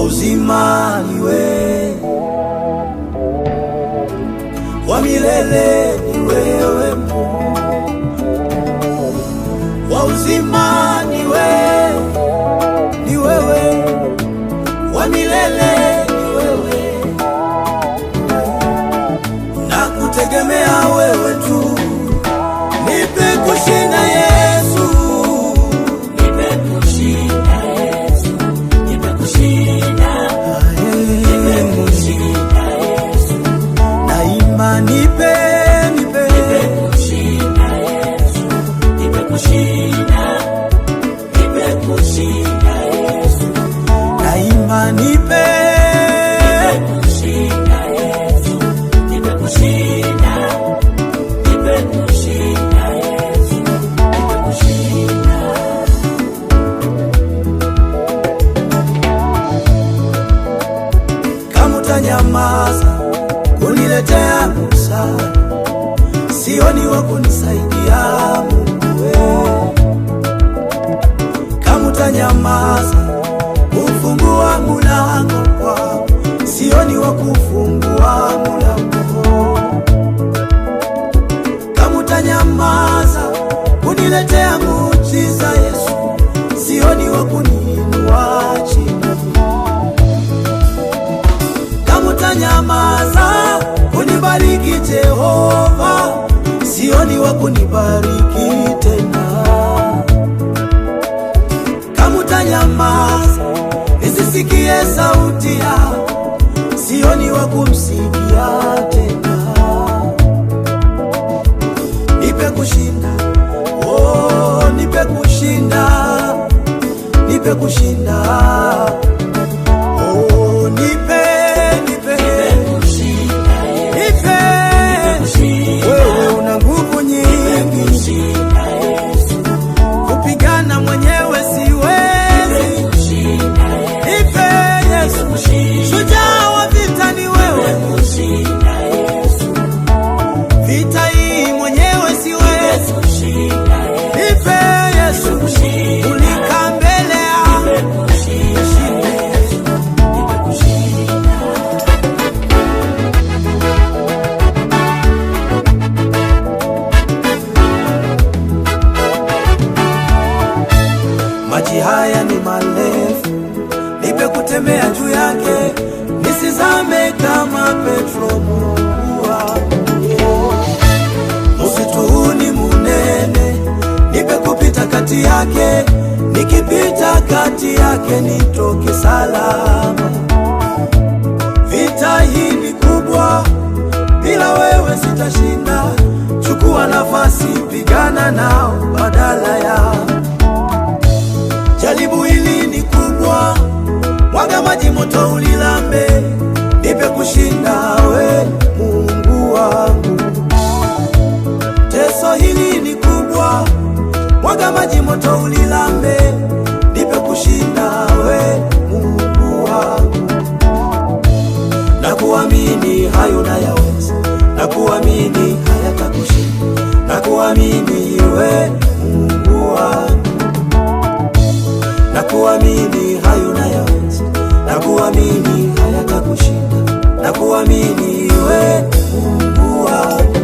uzima niwe, wa milele ni wewe Mungu, wa uzima ni wewe, wa milele ni wewe, na kutegemea wewe tu. Nipe kushinda Yesu, nipe kushinda Yesu, nipe kushinda, nipe kushinda Yesu, naimba nipe kushinda Yesu, nipe kushinda, nipe kushinda Yesu, naimba nipe kushinda Yesu, nipe kushinda, nipe kushinda Yesu, nipe kushinda. kama utanyamaza kuniletea msaada, sioni wa kunisaidia Mungu wewe. Kama utanyamaza kufungua mulango kwako, sioni wa kufungua mulango. Kama utanyamaza kuniletea muujiza Yesu, sioni wa kuniinua chini. Kama utanyamaza kunibariki Jehova, sioni wa kunibariki tena. Kama utanyamaza nisisikie sauti yako, sioni wa kumsikia tena. Nipe kushinda, oh, nipe kushinda, nipe kushinda, oh, nipe wewe una nguvu nyingi, kupigana mwenyewe siwezi. Nipe Yesu, shujaa wa vita ni wewe, vita hii mwenyewe siwezi. Nipe Yesu, ulika mbele yangu. Maji haya ni marefu, nipe kutembea juu yake, nisizame kama Petro Mungu wangu. Msitu huu ni munene, nipe kupita kati yake, nikipita kati yake nitoke salama. Vita hii ni kubwa, bila wewe sitashinda. Chukua nafasi, pigana nao badala ya. Jaribu hili ni kubwa, mwaga maji moto ulilambe, nipe kushinda we Mungu wangu. Teso hili ni kubwa, mwaga maji moto ulilambe, nipe kushinda we Mungu wangu. Nakuamini hayo nayaweza, nakuamini hayatakushinda, nakuamini we Mungu wangu. Nakuamini hayo nayaweza, nakuamini hayatakushinda, nakuamini we Mungu wangu.